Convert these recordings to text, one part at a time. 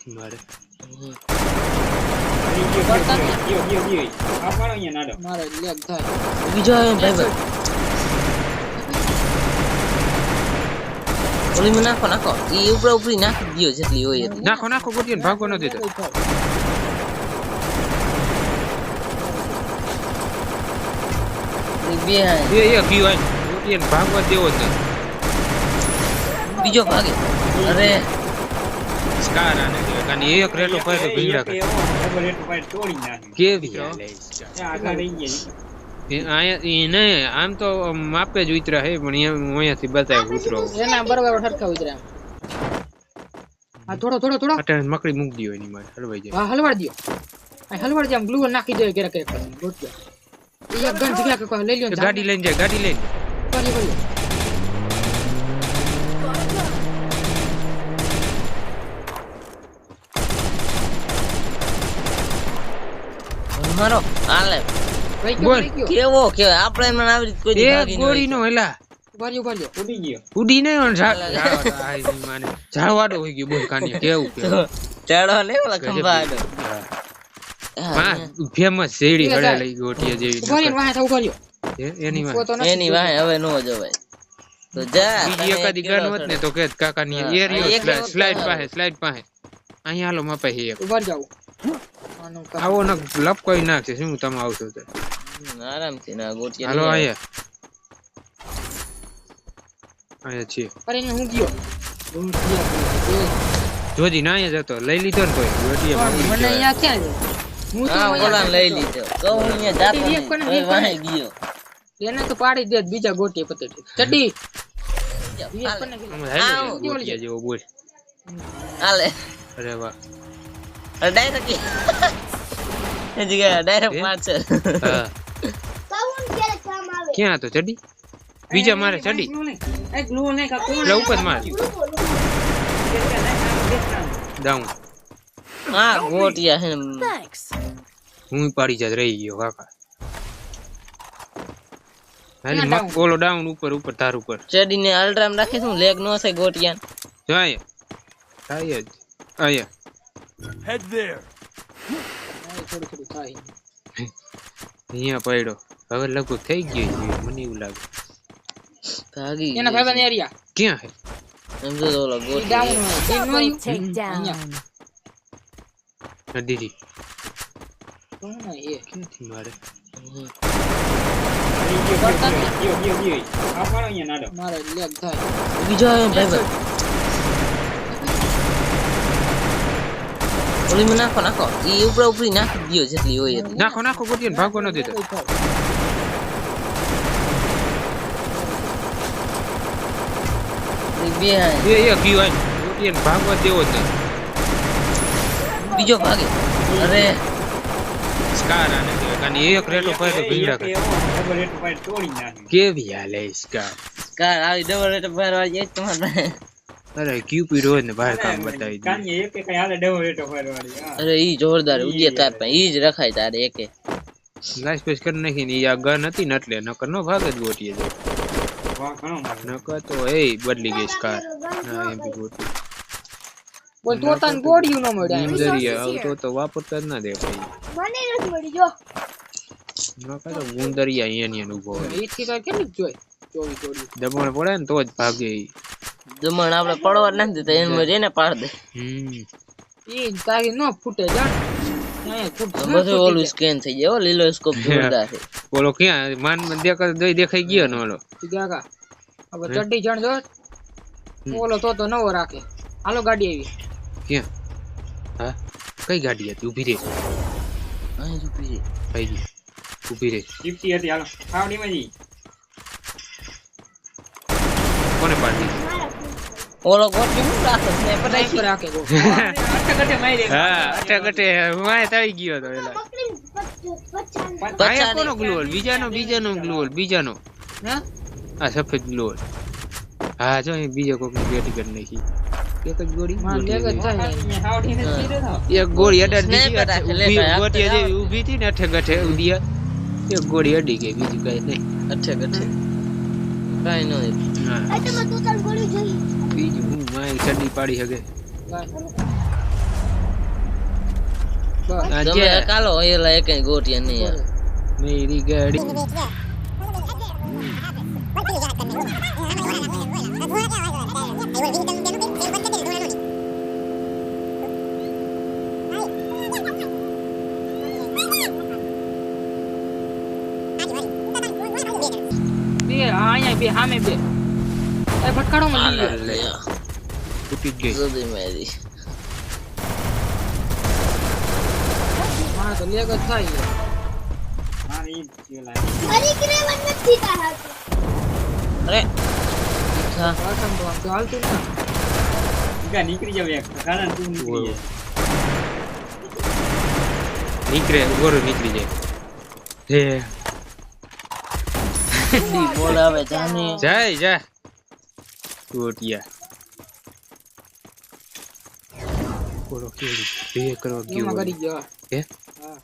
મારે કરતા ને ગયો આ પાડો અહીંયા નાડો મારે લેગ થાય બીજો આવ્યો ભાઈ ઓલી માં નાખો ઈ ઉપર ઉપરી નાખી દયો જેટલી હોય એટલી નાખો ગોટિયન ભાગો ન દેતો બે એ ગયો આય ગોટિયન ભાગવા દેવો જ નથી બીજો ભાગે અરે સ્કાર આને દે કાની એક રેટો પાડે ભીંગડા કરે ડબલ રેટ પાડ તોડી નાખી કેવી આગળ રહી ગયા આયા ઈને આમ તો માપે જ ઉતરા હે પણ અહીંયાથી બતાય ઉતરો એના બરાબર સરખા ઉતર્યા આ થોડો અટાણે મકડી મૂક દીયો એની મારે હલવાઈ જાય હા હલવાડ દયો આ હલવાડ દે આમ ગ્લુ નાખી દે કેરા ગોટિયા એ એક ગન જગ્યા કે કોઈ લઈ લ્યો ગાડી લઈને જાય કરી મારો હાલે બોલ. કેવો કે આપણે મને આવી રીતે કોઈ દી એ ભાગી ન ગોળી નો હેલા ઉભા રહ્યો ઉડી ગયો ઉડી નઈ ઓન માને ઝાડવાડો હોઈ ગયો બોલ કાની કેવું કે ચડો ને ઓલા ખંભા આડો માં ફેમસ શેડી હળે લઈ ગોટિયા જેવી ઉભા રહ્યો વાહે ઉભા રહ્યો એની માં એની વાહે હવે નો જવાય તો જા બીજી એકાદી ગન હોત ને તો કે કાકા ની એરિયો સ્લાઇડ પાસે અહીંયા હાલો મપાય હે એક ઉભા જાવ આનું આવો ન લપકોઈ નાખશે શું તમે આવશો તો આરામથી ના ગોટિયા હાલો આયા છે અરે ને હું ગયો જોજી ના અહીંયા જતો લઈ લીધો ને કોઈ ગોટિયા મને મકડી અહીંયા ક્યાં છે હું તો હા ઓલા લઈ લીધો તો હું અહીંયા જાતો એક નહીં. પણ હવે એક વાહે પણ. ગયો એને તો પાડી દે બીજા ગોટી પતેટી ચડી હાલો ગોટિયા જેવો બોલ હાલે અરે વાહ ડાયરેક્ટ એ જગ્યા ડાયરેક્ટ પાછળ હા ક્યાં તો ચડી બીજા મારે ચડી એક ગ્લુ ને કા કોણ એટલે ઉપર માર ડાઉન હા ગોટિયા હે હું પાડી જાત રહી ગયો કાકા હાલી ક્યાં મક ઓલો ડાઉન ઉપર તાર ઉપર ચડીને અલ્ટ્રામ રાખે શું લેગ નો થાય ગોટિયા જાય થાય જ આયા થોડું થાય અહીંયા પડ્યો હવે લગભગ થઈ ગયો છે, મને એવું લાગે ભાગી એના ભાઈબંધ એરિયા ક્યાં હે એમ તો ઓલો ઈ ગોટિયા ડાઉન Take down. નદીથી કોણ એ ક્યાંથી મારે કરતા ને ગયો આ પાડો અહીંયા નાડો મારે લેગ થાય બીજો આવ્યો ભાઈ ઓલી માં નાખો ઈ ઉપર ઉપરી નાખી દયો જેટલી હોય એટલી નાખો ગોટિયન ભાગવા ન દેતો બે એ ગયો આય ગોટિયન ભાગવા દેવો જ નથી બીજો ભાગે અરે સ્કાર આને દે કાની એક રેટો પાડે ભીંગડા કરે ડબલ રેટ પાડ તોડી નાખી કેવી હાલે સ્કાર કાર આવી ડબલ રેટ બહાર વાળી એક તમારે અરે ક્યુપિડ હોય ને બહાર કામ બતાવી દે કાની એક કઈ હાલે ડબલ રેટ પાડ વાળી હા અરે ઈ જોરદાર ઉડિયા તાર પાસે ઈ જ રખાય તારે એકે લાઈસ પેસ કરી નાખી ને આ ગન હતી ને એટલે નકર નો ભાગે જ ગોટીએ જો વાહ ઘણો માર નકર તો એ બદલી ગઈ સ્કાર ના એમ બી ગોટી બોલ તો તન ગોડિયું ન મળ્યા ગુંદરિયા આવતો તો વાપરતા જ ના દે ભાઈ મને નથી મળી જો નકર તો ગુંદરિયા અહીંયા ઉભો હોય ઈ થી તો કેટલી જોઈ ચોવી ચોવી દમણ પડે ને તો જ ભાગે ઈ. જમણ આપણે પડવા નાખી દેતા એને એને પાડ દે ઈ તારી ન ફૂટે જાણ એ ફૂટ બધું ઓલું સ્કેન થઈ જાય હો લીલો સ્કોપ જોરદાર છે ઓલો ક્યાં માન દેખાઈ ગયો ને ઓલો કાકા હવે ચડ્ડી જણ જો ઓલો તો નવો રાખે હાલો ગાડી આવી ક્યાં હા કઈ ગાડી હતી ઊભી રે અહીં ઊભી છે ભાઈ ગઈ ઊભી રે જીપતી હતી હાલો ખાવડીમાં જી કોને પાડી ઓલો ગોટી હું રાખે છે પટાઈ રાખે ગો અટકટે મારી હા અટકટે વાય થઈ ગયો તો એલા આયા કોનો ગ્લોલ બીજાનો બીજાનો હે આ સફેદ ગ્લોલ હા જો અહીં બીજો કોક ની બેટી કરી નાખી એક જ ગોળી માં લેગ જ થાય ખાવડીને સીધો થાવ એક ગોળી અડાડ સ્નેપ દીધી રાખે, લે ઊભી ભાઈ, ગોટિયા હાથે જેવી ઊભી હતી ને અઠે ગઠે ઉડિયા એક ગોળી અડી ગઈ બીજું કઈ નહીં અઠે ગઠે કાઈ નો હા આ તો મત તો ગોળી જોઈ બીજું હું માય ચડી પાડી હગે તમે કાલો એલા એક ગોટિયા નહીં યાર मेरी गाड़ी બે અહીંયા બે સામે બે એ ફટકાડો માં લઈ લે टूट गई જલ્દી મેરી હા તો લેગ જ થાય મારી પેલા અરે ગ્રેવન નથી તારા અરે હા વાસમ તો આમ તો હાલતું ના ઈગા નીકળી જાવ એક કારણ તું નીકળી જાય निकले गोरो निकली जाए हे દી બોલાવે જાને जाए जा टूटिया गोरो केड़ी बे करो એમાં गयो કરી ગયો હે હા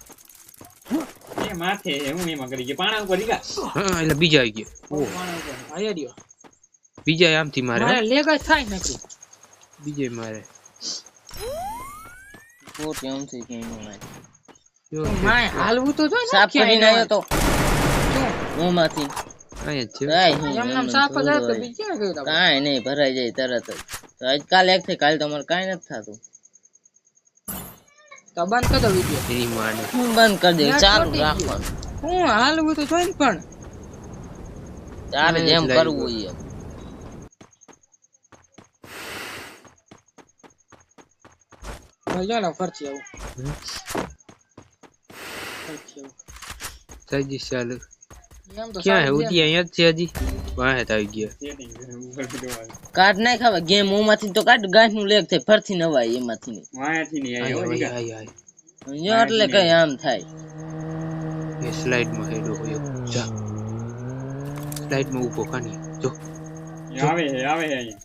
એ માથે હું એમાં કરી ગયા પાણા ઉપર ઈગા હા એટલે બીજા આવી ગયા પાણા ઉપર આયા રહ્યો બીજા આમથી મારે મારે લેગ જ થાય નકરી બીજે મારે ગોટિયા આમથી કેમ મારે જો માય હાલવું તો જો ને સાફ કરીને આવ્યો તો શું હું માંથી આયા છે કાઈ એમ નામ સાફ જ આવે તો બીજે ગયો તો કાઈ નહીં ભરાઈ જાય તરત જ તો આજકાલ એક થી કાલ તમારે કાઈ નથી થાતું તો બંધ કરી દો વિડિયો એની માને હું બંધ કરી દે યાર, ચાલુ ચોટી રાખવાનું હું હાલવું તો જોઈ પણ તારે જેમ કરવું હોય એમ ભલે ને ફરતી આવું ફરતી આવું સાજી ચાલ એમ તો ક્યાં હે સારું ઉડી અહીંયા જ છે હજી વાહે તો આવી ગયા સેટિંગ ઉપર બધું કાઢ નાખ ખાવા ગેમ માંથી તો કાઢ ગાંઠ નું લેગ થાય ફરથી નવાય એમાંથી નહીં વાયાથી નહીં આવ્યો આયા ઈગા આયા આયા અહીંયા એટલે કઈ આમ થાય એ સ્લાઇડ માં હેડો હોય જા સ્લાઇડ માં ઊભો કાની જો આવે હે અહીંયા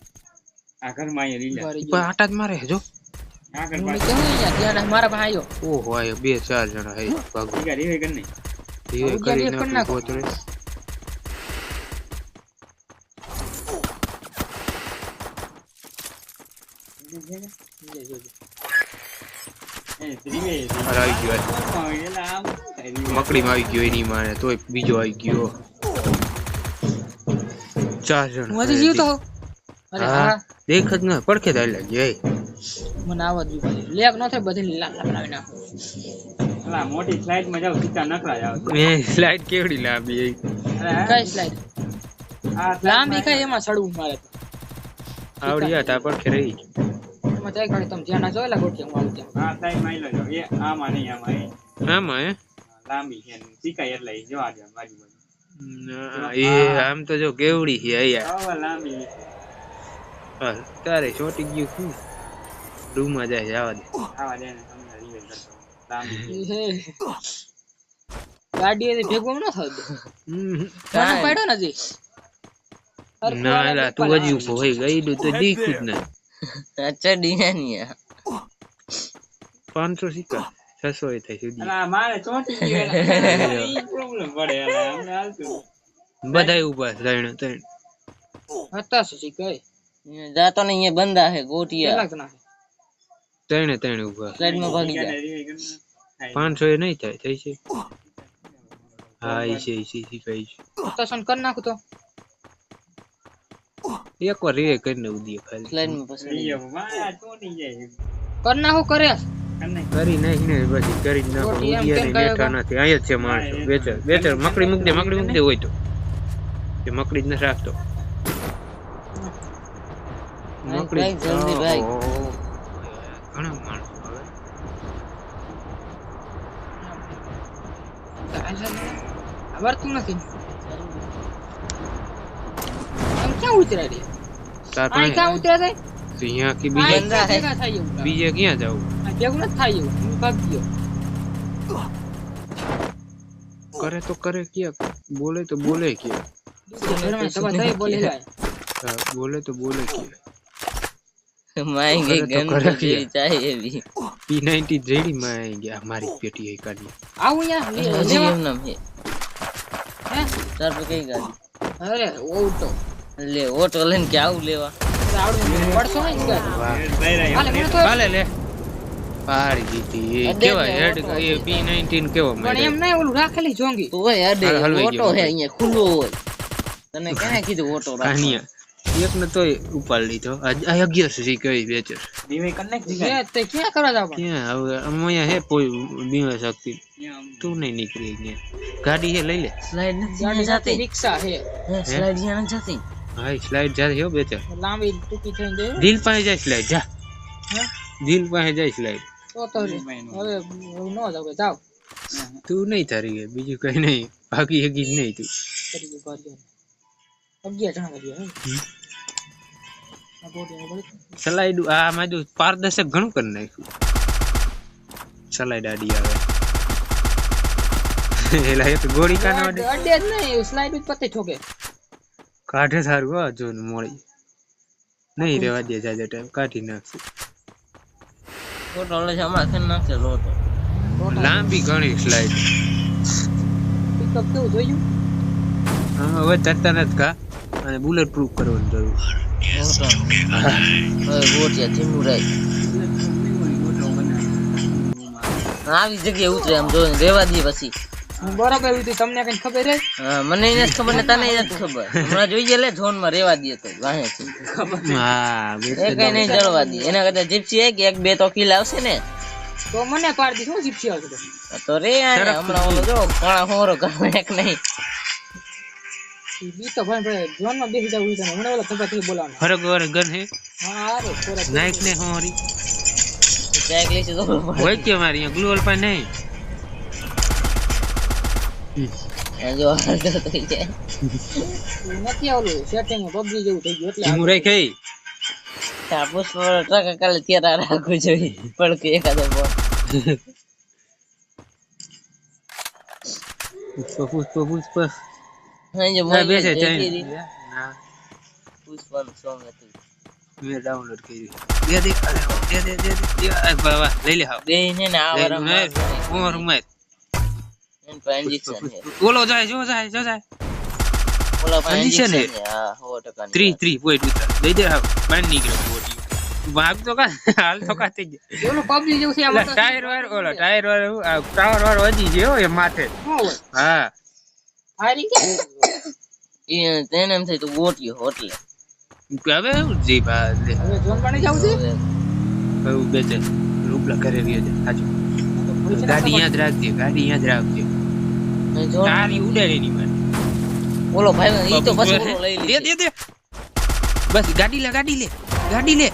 આ ઘરમાં અહીંયા લીલા ઉભા રહી ઉપર ગયો. આટા જ મારે હે જો આગળ હું પાછળ નીકળું અહીંયા, ત્યાં મારા ભાઈ આવ્યો. ઓહો આયા બે ચાર જણા હે ભાગો ઈગા રીવે કર નહીં એ આવું કરી જ્યાં એક નાખો કરી કોતરે એ રીવે અરે આવી ગયો એલા આમ રીવે મકડીમાં આવી ગયો એની માને તોય બીજો આવી ગયો ચાર હું જણા હજી જીવતો હોઉં. અરે હા હા, દેખ જ ના પડખે થાય લાગી મને આવવા જ દીધું. લેગ ન થાય બધી લાકડા બનાવી નાખો. અલા મોટી સ્લાઇડ માં જાવ સીધા નકળા જાવ એ સ્લાઇડ કેવડી લાંબી એ અરે કઈ સ્લાઇડ આ લાંબી કઈ એમાં ચડવું મારે તો. આવડી હતા પડખે રહી એમાં જાય ઘડી તમે ધ્યાન ના જોયેલા ગોઠિયા હું આવું ત્યાં. આ સાઈડ માં લો એ આમાં નહીં આમાં એ આમાં હે લાંબી છે ને શીખાય એટલે ઈ જોવા દે બાજુ બાજુ ના, એ આમ તો જો કેવડી છે અહીંયા આવા લાંબી હા, તારે ચોટી ગયું શું રૂમમાં જાય જવા દે આવા દે ને તમને રીવે કરતો લાંબી હે. ગાડી એથી ભેગું ન થતું. હમ. મને પડ્યો ને હજી. ના એલા તું હજી ઉભો હોય ગઈડું તો દીખું જ ને ચડી નહીં 500 સિક્કા 600 એ થાય સુધી અલા મારે ચોટી ગયો ઈ પ્રોબ્લેમ પડે અલા અમને હાલતું બધાય ઉભા ત્રણ ત્રણ હતા શું કઈ જાતો ને અહીંયા બંધા હે ગોટિયા કેટલાક ના ત્રણે ત્રણ ઉભા સાઈડ માં ભાગી જાય રીવે કર 500 એ નહીં થાય થઈ છે હા એ છે શીખાય છે રોટેશન કરી નાખું તો એકવાર રે કરીને ઉદીએ ખાલી સ્લાઈડ માં પછી રીવે મારા ચોટી જાય કરી નાખું કરે કર નહીં કરી નાખીને પછી કરી નાખો રોટી એમ ઉદીએ કેમ ને કહે બેઠા બા? નથી અહીંયા જ છે માણસો બેચર મકડી મૂક દે હોય તો તે મકડી જ નથી રાખતો ભાઈ, જલ્દી ભાઈ. ઓહો. ઘણા માણસો આવે આવડતું નથી એમ ક્યાં ઉતર્યા રે તાર આ પાસે ક્યાં ઉતર્યા થાય તો અહીંયા કે આ બીજે ક્યાં ભેગા થાય એવું બીજે ક્યાં જાવ આ ભેગું નથી થાય એવું હું ભાગી ગયો કરે તો કરે ક્યાં બોલે તો બોલે ક્યાં ઘરમાં સભા થઈ બોલી જાય હા, બોલે તો બોલે ક્યાં માઈ ગઈ કરે તો ગન કરે જેવી ચાહે એવી P90 જેડી માં આવી ગયા મારી પેટી એ કાઢી આવું યાર હજી લેવા એમ નામ હે હે તાર પર કઈ ગાડી અરે ઓટો લે ઓટો લઈને કે આવું લેવા આવડું પડશો નહીં ગાડી વાહ લઈ રહ્યા હાલે મને તો હાલે લે પાડી દીધી એ અડે કેવા ને હેડ ઓટો એ P19 કેવો પણ મળ્યો એમ નહીં ઓલું રાખેલી જોંગી તો હોય અડે હાલ, હલવાઈ ઓટો ગયો. હે અહીંયા ખુલ્લો હોય તને ક્યાં કીધું ઓટો રાખવાનો? કાનિયા એકને તોય ઉપાડ લીધો આ 11 છે કઈ વેચર ધીમે કનેક્ટ જીગા એ તે ક્યાં કરવા જાવ પણ ક્યાં હવે અહીંયા હે કોઈ બીવા શક્તિ તું નહીં નીકળી ગયા ગાડી હે લઈ લે સ્લાઇડ નથી ગાડી જાતી જાતી રિક્ષા હે હે સ્લાઇડ જ્યાં નથી જાતી હા સ્લાઇડ જાય હો બેચર લાંબી ટૂંકી થઈને જાય દિલ પાસે જાય સ્લાઇડ જા હે? દિલ પાસે જાય સ્લાઇડ તો રે. હવે એવું ન જાવ જાવ તું નહીં તારી ગઈ બીજું કઈ નહીં બાકી હગી જ નહીં તું કરી દઉં બાર 11 જણા ગયા હે આ બોડી બોડી સ્લાઇડ આ માજુ પારદર્શક ઘણું કરી નાખ્યું સ્લાઇડ આડી આવે એલા એક ગોળી કાના વડે અડે જ નહીં સ્લાઇડ જ પતે ઠોકે કાઢે સારું હો જો ને મોળી નહીં રેવા દે જાજે ટાઈમ કાઢી નાખશે ઓટો લે હમણાં કરી નાખશે લોટો લાંબી ઘણી સ્લાઇડ પિકઅપ કેવું જોયું આમાં હવે તરતા નથી કા અને બુલેટ પ્રૂફ કરવાની જરૂર હવે ગોટિયા ધીમું રાખ આવી જગ્યાએ ઉતરે આમ જો રેવા દે પછી બરાબર એવું હતું તમને કઈ ખબર હે હા મને એને ખબર ને તને નથી ખબર હમણાં જોઈએ લે ઝોન માં રેવા દે તો વાહે છે હા એ કઈ નહીં જળવા દે એના કરતા જીપ્સી હે કે એક બે તો કિલ આવશે ને તો મને પાડી દીધું જીપસી આવશે તો રે આને હમણાં ઓલો જો કાળા હોરો કરે એક નહીં ઈ તો ભાઈ જોન માં બેસી જાવ ઈ મને ઓલા થપા થી બોલાવવાનો ફરક વાર ગન હે હા અરે થોડા નાઈક ને હોરી ચેક લેશે તો હોય કે મારી અહીંયા ગ્લુઅલ પર નહીં જો હાલતો થઈ જાય નથી આવલું સેટિંગ પબજી જેવું થઈ ગયું એટલે ધીમું રાખ હે આ પુષ્પ ટ્રક કાલે ત્યારે રાખવું જોઈએ પડકે એકાદો બોલ પુષ્પ હા જો હા, બોલ બેસે જે ચાઇન કીધી. ના પુષ્પનું સોંગ હતું મેં ડાઉનલોડ કર્યું દે વાહ વાહ લઈ લે હાવ બે ને ને આ વારા લઈ ઉમર ઉમર એન પર ઇન્જેક્શન છે ઓલો જાય જો જાય ઓલા પર Injection ઇન્જેક્શન હે? છે હા 100% ની 3 પોઈન્ટ ઉતર દઈ દે હાવ બાર નીકળ્યો બોડી ભાગ તો કા હાલ તો કા થઈ ગયા ઓલું પબજી જેવું છે આમાં તો ટાયર વાર ટાવર વાર વધી ગયો એ માથે શું હોય હા હારી કે એ તેને એમ થાય તો ગોટ્યો હોટલે હવે હું જી બા લે હવે જોન માં જાવ છે હવે બેચે રૂપલા કરે રહ્યો છે સાચું ગાડી યાદ રાખજે તારી ઉડાડે ની મારે ઓલો ભાઈ ઈ તો પછી ઓલો લઈ લે દે બસ ગાડી લે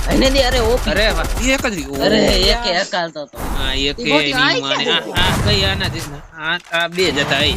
એને દે અરે ઓપી અરે વાહ એક જ રહ્યું. અરે એકે હકાલતો તો હા એક ઈ ગોટી ની માને આ કઈ આના જ આ બે જ હતા એ